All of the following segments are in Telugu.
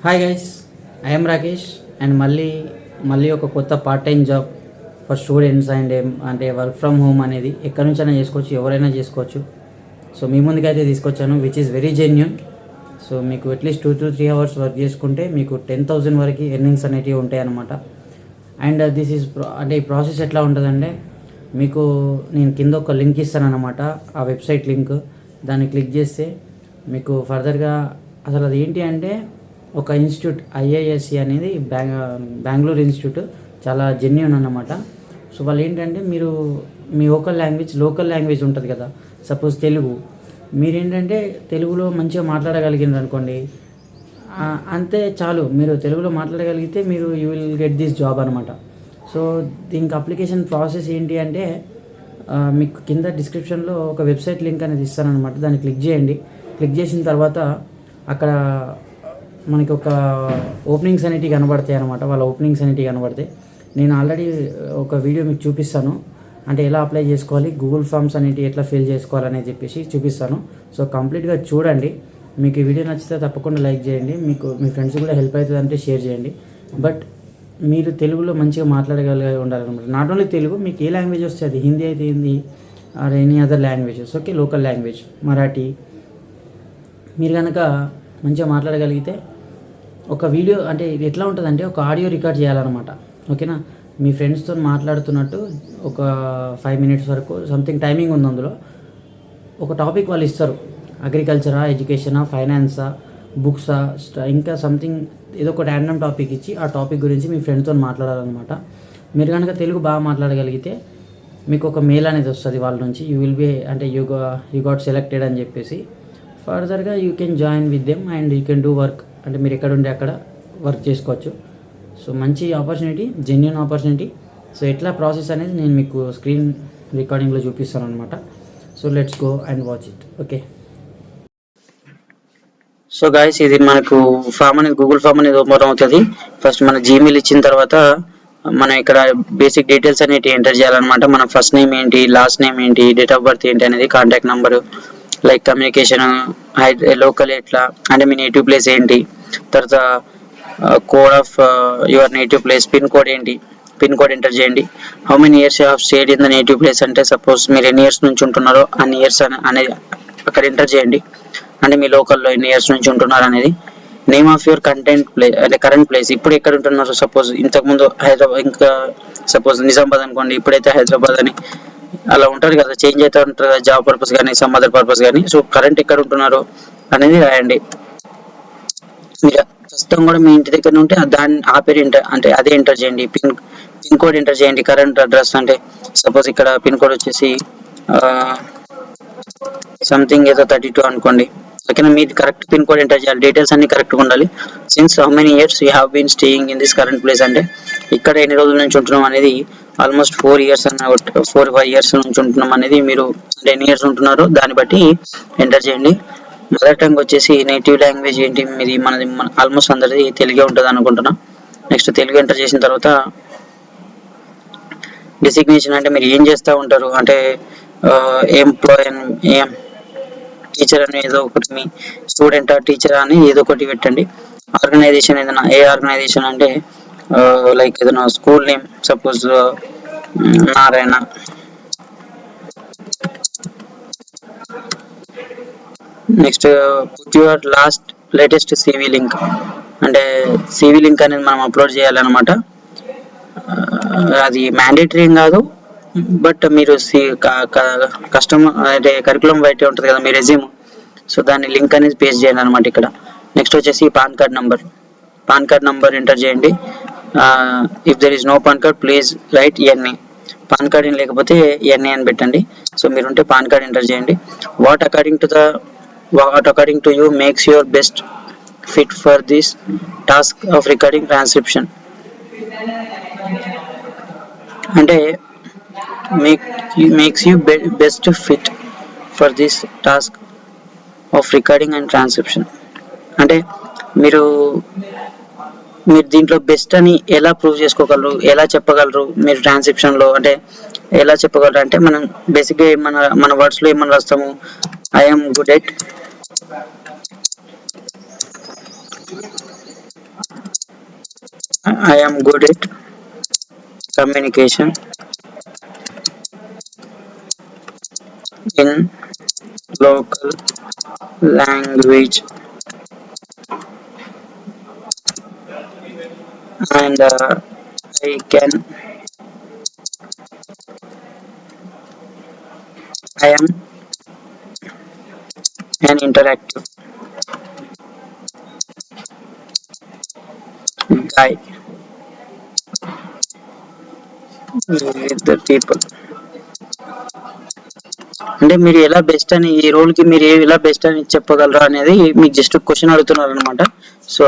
Hi guys, I'm Rakesh and మళ్ళీ ఒక కొత్త part time job for students and అంటే వర్క్ ఫ్రమ్ హోమ్ అనేది ఎక్కడి నుంచైనా చేసుకోవచ్చు, ఎవరైనా చేసుకోవచ్చు. సో మీ ముందుకైతే తీసుకొచ్చాను, which is very genuine. So మీకు అట్లీస్ట్ 2 to 3 hours వర్క్ చేసుకుంటే మీకు 10,000 వరకు ఎర్నింగ్స్ అనేటివి ఉంటాయి అన్నమాట. అండ్ దిస్ ఈజ్ అంటే ఈ ప్రాసెస్ ఎట్లా ఉంటుందంటే, మీకు నేను కింద ఒక లింక్ ఇస్తాను అన్నమాట, ఆ వెబ్సైట్ లింక్. దాన్ని క్లిక్ చేస్తే మీకు ఫర్దర్గా అసలు అది ఏంటి అంటే ఒక ఇన్స్టిట్యూట్ ఐఐఎస్సి అనేది బెంగళూరు ఇన్స్టిట్యూట్, చాలా జెన్యున్ అన్నమాట. సో వాళ్ళు ఏంటంటే మీరు మీ లోకల్ లాంగ్వేజ్ ఉంటుంది కదా, సపోజ్ తెలుగు, మీరేంటంటే తెలుగులో మంచిగా మాట్లాడగలిగినారు అనుకోండి, అంతే చాలు. మీరు తెలుగులో మాట్లాడగలిగితే మీరు you will get this job అనమాట. సో దీనికి అప్లికేషన్ ప్రాసెస్ ఏంటి అంటే, మీకు కింద డిస్క్రిప్షన్లో ఒక వెబ్సైట్ లింక్ అనేది ఇస్తానమాట. దాన్ని క్లిక్ చేయండి. క్లిక్ చేసిన తర్వాత అక్కడ మనకి ఒక ఓపెనింగ్స్ అనేటివి కనబడతాయి అనమాట. వాళ్ళ ఓపెనింగ్స్ అనేటివి కనబడతాయి. నేను ఆల్రెడీ ఒక వీడియో మీకు చూపిస్తాను, అంటే ఎలా అప్లై చేసుకోవాలి, గూగుల్ ఫామ్స్ అనేటివి ఎట్లా ఫిల్ చేసుకోవాలని చెప్పేసి చూపిస్తాను. సో కంప్లీట్గా చూడండి. మీకు ఈ వీడియో నచ్చితే తప్పకుండా లైక్ చేయండి. మీకు మీ ఫ్రెండ్స్ కూడా హెల్ప్ అవుతుంది అంటే షేర్ చేయండి. బట్ మీరు తెలుగులో మంచిగా మాట్లాడగలిగి ఉండాలన్నమాట. నాట్ ఓన్లీ తెలుగు, మీకు ఏ లాంగ్వేజ్ వస్తే అది, హిందీ అయితే Hindi or any other languages, okay, local language Marathi, మీరు కనుక మంచిగా మాట్లాడగలిగితే ఒక వీడియో అంటే ఇది ఎట్లా ఉంటుందంటే ఒక ఆడియో రికార్డ్ చేయాలన్నమాట, ఓకేనా. మీ ఫ్రెండ్స్తో మాట్లాడుతున్నట్టు ఒక 5 minutes వరకు సంథింగ్ టైమింగ్ ఉంది. అందులో ఒక టాపిక్ వాళ్ళు ఇస్తారు, అగ్రికల్చరా, ఎడ్యుకేషనా, ఫైనాన్సా, బుక్సా, ఇంకా సంథింగ్ ఏదో ఒక ర్యాండమ్ టాపిక్ ఇచ్చి ఆ టాపిక్ గురించి మీ ఫ్రెండ్తో మాట్లాడాలన్నమాట. మీరు కనుక తెలుగు బాగా మాట్లాడగలిగితే మీకు ఒక మెయిల్ అనేది వస్తుంది వాళ్ళ నుంచి, యూ విల్ బి అంటే యూ గాట్ సెలెక్టెడ్ అని చెప్పేసి. ఫర్దర్గా you can join with them and you can do work, అంటే మీరు ఎక్కడ ఉంటే అక్కడ వర్క్ చేసుకోవచ్చు. సో మంచి ఆపర్చునిటీ, జెన్యున్ ఆపర్చునిటీ. సో ఎట్లా ప్రాసెస్ అనేది నేను మీకు స్క్రీన్ రికార్డింగ్లో చూపిస్తాను అనమాట. So let's go and watch it, okay. So guys, ఇది మనకు ఫామ్ అనేది, గూగుల్ ఫామ్ అనేది ఓపెన్ అవుతుంది. ఫస్ట్ మన జీమెయిల్ ఇచ్చిన తర్వాత మనం ఇక్కడ బేసిక్ డీటెయిల్స్ అనేవి ఎంటర్ చేయాలన్నమాట. మన ఫస్ట్ నేమ్ ఏంటి, లాస్ట్ నేమ్ ఏంటి, డేట్ ఆఫ్ బర్త్ ఏంటి అనేది, contact number, like communication, local ఎట్లా అంటే మీ నేటివ్ ప్లేస్ ఏంటి, తర్వాత code of your native place, pin code ఏంటి, పిన్ కోడ్ ఎంటర్ చేయండి. How many years you have stayed in the native place, అంటే సపోజ్ మీరు ఎన్ని ఇయర్స్ నుంచి ఉంటున్నారో అన్ని ఇయర్స్ అనేది అక్కడ ఎంటర్ చేయండి. అంటే మీ లోకల్లో ఎన్ని ఇయర్స్ నుంచి ఉంటున్నారు అనేది. నేమ్ ఆఫ్ యువర్ అంటే కరెంట్ ప్లేస్, ఇప్పుడు ఎక్కడ ఉంటున్నారు. సపోజ్ ఇంతకుముందు హైదరాబాద్, ఇంకా సపోజ్ నిజామాబాద్ అనుకోండి, ఇప్పుడైతే హైదరాబాద్ అని అలా ఉంటుంది కదా, చేంజ్ అవుతూ ఉంటుంది కదా, జాబ్ పర్పస్ కానీ సమ్ అదర్ పర్పస్ కానీ. సో కరెంట్ ఎక్కడ ఉంటున్నారు అనేది రాయండి. మీరు ప్రస్తుతం కూడా మీ ఇంటి దగ్గర ఉంటే దాన్ని ఆ పేరు అంటే అదే ఎంటర్ చేయండి. పిన్ కోడ్ ఎంటర్ చేయండి. కరెంట్ అడ్రస్ అంటే సపోజ్ ఇక్కడ పిన్ కోడ్ వచ్చేసి సంథింగ్ ఏదో 32 అనుకోండి, ఓకేనా. మీది కరెక్ట్ పిన్ కోడ్ ఎంటర్ చేయాలి. డీటెయిల్స్ అన్ని కరెక్ట్గా ఉండాలి. Since how many years you have been staying in this current place, అంటే ఇక్కడ ఎన్ని రోజుల నుంచి ఉంటున్నాం అనేది, ఆల్మోస్ట్ 4 years అన్న 4-5 years నుంచి ఉంటున్నాం అనేది, మీరు అంటే ఎన్ని ఇయర్స్ ఉంటున్నారో దాన్ని బట్టి ఎంటర్ చేయండి. మదర్ టంగ్ వచ్చేసి నేటివ్ లాంగ్వేజ్ ఏంటి మీది, మనది ఆల్మోస్ట్ అందరిది తెలుగే ఉంటుంది అనుకుంటున్నా. నెక్స్ట్ తెలుగు ఎంటర్ చేసిన తర్వాత డిసిగ్నేషన్, అంటే మీరు ఏం చేస్తూ ఉంటారు, అంటే ఎంప్లాయ్, ఏం టీచర్ అని ఏదో ఒకటి, మీ స్టూడెంటా టీచరా అని ఏదో ఒకటి పెట్టండి. ఆర్గనైజేషన్ ఏదైనా, ఏ ఆర్గనైజేషన్ అంటే లైక్ ఏదైనా school name, suppose Narayana. Next put your latest CV link, అంటే సివి లింక్ అనేది మనం అప్లోడ్ చేయాలన్నమాట. అది మ్యాండేటరీ ఏం కాదు, బట్ మీరు కస్టమర్ అంటే కరికులం బయట ఉంటుంది కదా మీ రెజ్యూమ్, సో దాన్ని లింక్ అనేది పేస్ట్ చేయండి అనమాట ఇక్కడ. నెక్స్ట్ వచ్చేసి పాన్ కార్డ్ నంబర్ ఎంటర్ చేయండి. If there is no pan card please write NA. Pan card లేకపోతే ఎన్ఏ అని పెట్టండి. సో మీరుంటే పాన్ కార్డ్ ఎంటర్ చేయండి. What according to you makes your best fit for this task of recording transcription, అంటే makes you best fit for this task of recording and transcription, అంటే మీరు దీంట్లో బెస్ట్ అని ఎలా ప్రూవ్ చేసుకోగలరు, ఎలా చెప్పగలరు మీరు ట్రాన్స్క్రిప్షన్లో, అంటే ఎలా చెప్పగలరు అంటే, మనం బేసిక్గా మన వర్డ్స్లో ఏమని రాస్తాము, I'm good at I am good at communication in local language, and I can I am an interactive guy with the people. అంటే మీరు ఎలా బెస్ట్ అని ఈ రోల్ కి మీరు ఎలా బెస్ట్ అని చెప్పగలరా అనేది మీకు జస్ట్ క్వశ్చన్ అడుగుతున్నారు అనమాట. సో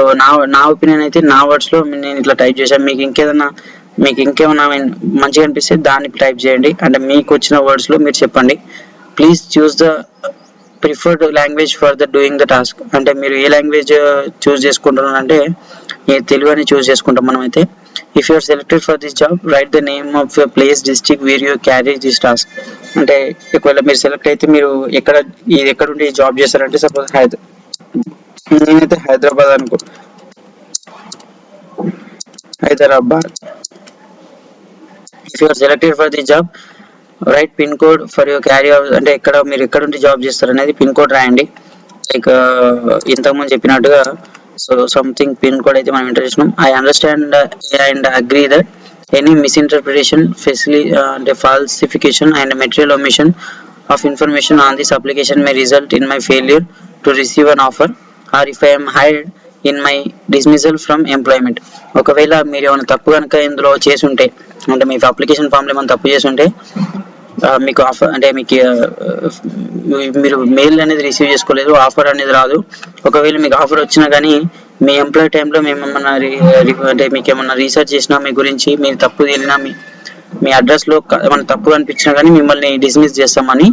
నా ఒపీనియన్ అయితే నా వర్డ్స్ లో నేను ఇట్లా టైప్ చేశాను. మీకు ఇంకేమైనా మంచిగా అనిపిస్తే దాన్ని టైప్ చేయండి. అంటే మీకు వచ్చిన వర్డ్స్ లో మీరు చెప్పండి. Please choose the preferred language for the doing the task. అంటే మీరు ఏ లాంగ్వేజ్ చూస్ చేసుకుంటున్నారు అంటే తెలుగు అని చూస్ చేసుకుంటాం మనం అయితే. If you are selected for this job right the name of your place district where you carry this task. అంటే ఒకవేళ మీరు సెలెక్ట్ అయితే మీరు ఎక్కడ ఉండి జాబ్ చేస్తారంటే సపోజ్ నేనైతే Hyderabad. If you are selected for this job right pin code for your carry. అంటే మీరు ఎక్కడ ఉండి జాబ్ చేస్తారు అనేది పిన్ కోడ్ రాయండి. లైక్ ఇంతకుముందు చెప్పినట్టుగా సో సంథింగ్ పిన్ కోడ్ అయితే మనం ఎంటర్ చేసినాం. I understand and agree that any misinterpretation అంటే falsification and material omission of information on this application may result in my failure to receive an offer or if I'm hired in my dismissal from employment. ఒకవేళ మీరు ఏమైనా తప్పు కనుక ఇందులో చేసుంటే అంటే మీ అప్లికేషన్ ఫామ్లో ఏమైనా తప్పు చేసుంటే మీకు ఆఫర్ అంటే మీరు మెయిల్ అనేది రిసీవ్ చేసుకోలేదు, ఆఫర్ అనేది రాదు. ఒకవేళ మీకు ఆఫర్ వచ్చినా కానీ మీ ఎంప్లాయ్ టైంలో మేము ఏమన్నా అంటే మీకు ఏమన్నా రీసెర్చ్ చేసినా మీ గురించి మీరు తప్పు తెలినా మీ అడ్రస్లో ఏమన్నా తప్పు అనిపించినా కానీ మిమ్మల్ని డిస్మిస్ చేస్తామని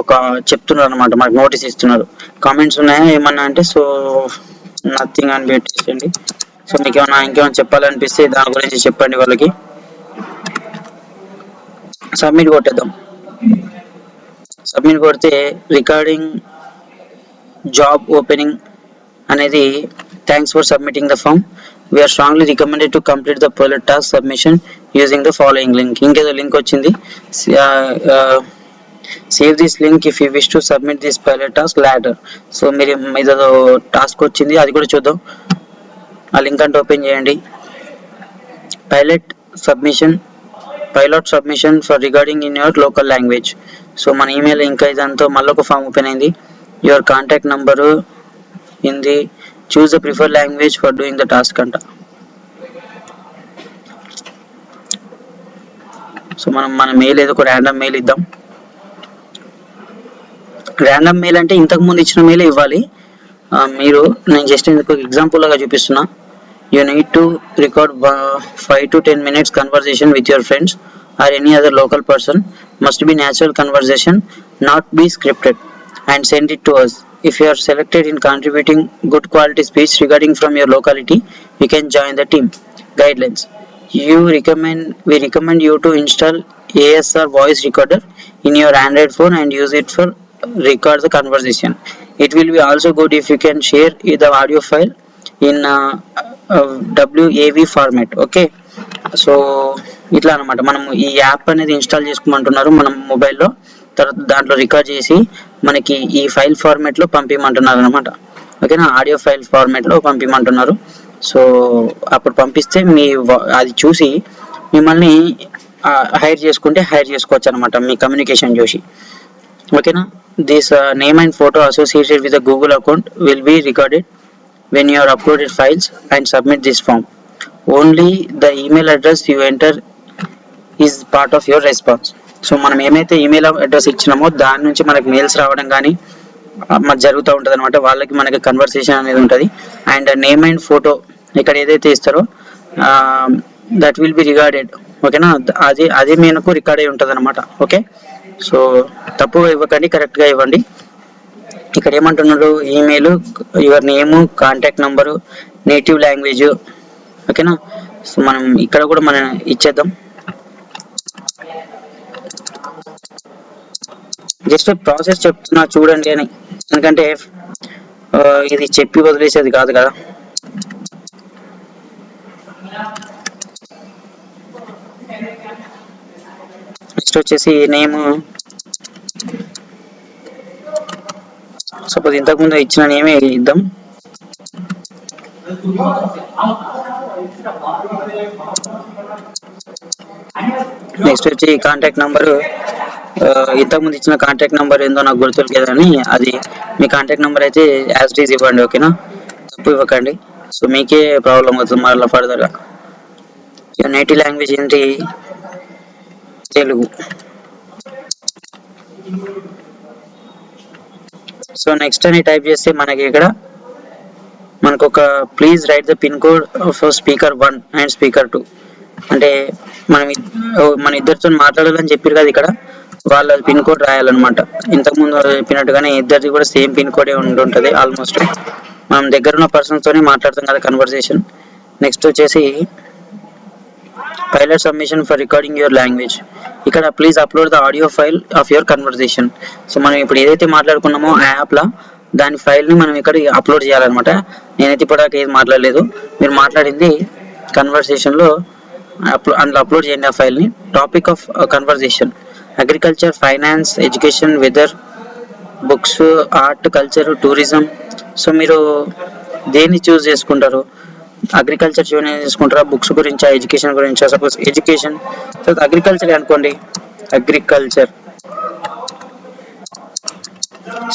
ఒక చెప్తున్నారు అనమాట. మాకు నోటీస్ ఇస్తున్నారు. కామెంట్స్ ఉన్నాయా ఏమన్నా అంటే సో నథింగ్ అని పెట్టేసండి. సో మీకు ఇంకేమైనా చెప్పాలనిపిస్తే దాని గురించి చెప్పండి వాళ్ళకి. సబ్మిట్ కొట్టేద్దాం. సబ్మిట్ కొడితే రికార్డింగ్ జాబ్ ఓపెనింగ్ అనేది thanks for submitting the form. We are strongly recommended to complete the pilot task submission using the following link. ఇంకేదో లింక్ వచ్చింది. Save this link if you wish to submit this pilot task later. So మీరు ఇదేదో టాస్క్ వచ్చింది, అది కూడా చూద్దాం. ఆ లింక్ అంటే ఓపెన్ చేయండి. Pilot submission for regarding in your local language. So మన ఈమెయిల్ ఇంకా ఇదంతా మళ్ళీ ఒక ఫామ్ ఓపెన్ అయింది. Your contact number Hindi, choose the prefer language for doing the task అంట. సో మన మెయిల్ ఏదో ఒక ర్యాండమ్ మెయిల్ ఇద్దాం. ర్యాండమ్ మెయిల్ అంటే ఇంతకు ముందు ఇచ్చిన మెయిల్ ఇవ్వాలి. నేను జస్ట్ ఇందుకు ఎగ్జాంపుల్ లాగా చూపిస్తున్నా. You need to record 5 to 10 minutes conversation with your friends or any other local person. Must be natural conversation, not be scripted, and send it to us. If you are selected in contributing good quality speech regarding from your locality, you can join the team. Guidelines. We recommend you to install ASR voice recorder in your Android phone and use it for record the conversation. It will be also good if you can share the audio file in WAV format. Okay, so ఇట్లా అనమాట. మనం ఈ యాప్ అనేది ఇన్స్టాల్ చేసుకోమంటున్నారు మనం మొబైల్లో. తర్వాత దాంట్లో రికార్డ్ చేసి మనకి ఈ ఫైల్ ఫార్మాట్లో పంపించమంటున్నారు అనమాట. ఓకేనా, ఆడియో ఫైల్ ఫార్మాట్లో పంపించమంటున్నారు. సో అప్పుడు పంపిస్తే అది చూసి మిమ్మల్ని హైర్ చేసుకోవచ్చు అనమాట, మీ కమ్యూనికేషన్ చూసి. ఓకేనా, this name and photo associated with the Google account will be recorded when you are uploaded files and submit this form. Only the email address you enter is part of your response. So మనం ఏమైతే ఈమెయిల్ అడ్రస్ ఇచ్చినామో దాని నుంచి మనకి మెయిల్స్ రావడం కానీ జరుగుతూ ఉంటుంది అనమాట. వాళ్ళకి మనకి కన్వర్సేషన్ అనేది ఉంటుంది. అండ్ నేమ్ అండ్ ఫోటో ఇక్కడ ఏదైతే ఇస్తారో దట్ విల్ బి రికార్డెడ్. ఓకేనా, అది మనకు రికార్డ్ అయి ఉంటుంది అనమాట. ఓకే, సో తప్పుగా ఇవ్వకండి, కరెక్ట్గా ఇవ్వండి. ఇక్కడ ఏమంటున్నారు, email, your name, contact number, native language. ఓకేనా, సో మనం ఇక్కడ కూడా మనం ఇచ్చేద్దాం. జస్ట్ ప్రాసెస్ చెప్తున్నా చూడండి అని, ఎందుకంటే ఇది చెప్పి వదిలేసేది కాదు కదా. నెక్స్ట్ వచ్చేసి నేమ్, సపోజ్ ఇంతకుముందు ఇచ్చిన నేమే ఇద్దాం. నెక్స్ట్ వచ్చి కాంటాక్ట్ నెంబరు, ఇంతకుముందు ఇచ్చిన కాంటాక్ట్ నెంబర్ ఏందో నాకు గుర్తులేదని అది మీ కాంటాక్ట్ నెంబర్ అయితే యాజ్ డీజ్ ఇవ్వండి, ఓకేనా, తప్పు ఇవ్వకండి. సో మీకే ప్రాబ్లం అవుతుంది మళ్ళీ ఫర్దర్గా. నేటివ్ లాంగ్వేజ్ ఏంటి, తెలుగు. సో నెక్స్ట్ అని టైప్ చేస్తే మనకి ఇక్కడ మనకు ఒక please right the pin code for speaker 1 and speaker 2. అంటే మన ఇద్దరితో మాట్లాడాలని చెప్పారు కదా, ఇక్కడ వాళ్ళ పిన్ కోడ్ రాయాలన్నమాట. ఇంతకుముందు చెప్పినట్టుగానే ఇద్దరిది కూడా సేమ్ పిన్ కోడే ఉంటుంటుంది ఆల్మోస్ట్. మనం దగ్గర ఉన్న పర్సన్స్తోనే మాట్లాడతాం కదా కన్వర్సేషన్. నెక్స్ట్ వచ్చేసి pilot submission for recording your language. ఇక్కడ please upload the audio file of your conversation. So మనం ఇప్పుడు ఏదైతే మాట్లాడుకున్నామో ఆ యాప్లో దాని ఫైల్ని మనం ఇక్కడ అప్లోడ్ చేయాలన్నమాట. నేనైతే ఇప్పటిదాకా ఏది మాట్లాడలేదు, మీరు మాట్లాడింది కన్వర్సేషన్లో అందులో అప్లోడ్ చేయండి ఆ ఫైల్ని. Topic of conversation agriculture, finance, education, weather, books, art, culture, tourism. So మీరు దేన్ని చూస్ చేసుకుంటారు, అగ్రికల్చర్ చూస్ చేసుకుంటారా, బుక్స్ గురించా, ఎడ్యుకేషన్ గురించా? సపోజ్ ఎడ్యుకేషన్, అగ్రికల్చర్ అనుకోండి, అగ్రికల్చర్.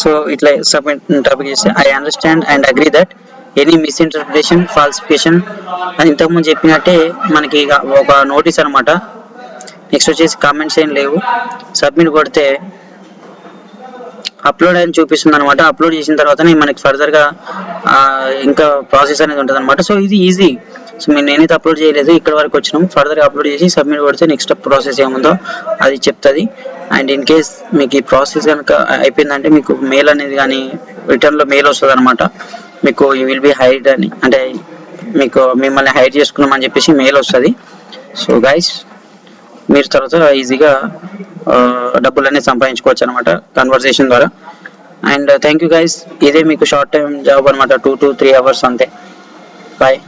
సో ఇట్లా సబ్మిట్ టాపిక్ చేస్తే I understand and agree that any misinterpretation, falsification అని ఇంతకుముందు చెప్పినట్టే మనకి ఒక నోటీస్ అనమాట. నెక్స్ట్ వచ్చేసి కామెంట్స్ ఏం లేవు. సబ్మిట్ కొడితే అప్లోడ్ అని చూపిస్తుంది అనమాట. అప్లోడ్ చేసిన తర్వాతనే మనకి ఫర్దర్గా ఇంకా ప్రాసెస్ అనేది ఉంటుంది అనమాట. సో ఇది ఈజీ. సో నేనైతే అప్లోడ్ చేయలేదు, ఇక్కడ వరకు వచ్చినాం. ఫర్దర్గా అప్లోడ్ చేసి సబ్మిట్ కొడితే నెక్స్ట్ ప్రాసెస్ ఏముందో అది చెప్తుంది. అండ్ ఇన్ కేస్ మీకు ఈ ప్రాసెస్ కనుక అయిపోయిందంటే మీకు మెయిల్ అనేది కానీ రిటర్న్లో మెయిల్ వస్తుంది అనమాట. మీకు యూ విల్ బి హైడ్ అని, అంటే మీకు మిమ్మల్ని హైడ్ చేసుకున్నామని చెప్పేసి మెయిల్ వస్తుంది. సో గైస్ మీరు తర్వాత ఈజీగా డబ్బులు అనేది సంపాదించుకోవచ్చు అనమాట కన్వర్సేషన్ ద్వారా. And thank you guys. ఇదే మీకు షార్ట్ టైం జాబ్ అనమాట, 2 to 3 hours అంతే. బాయ్.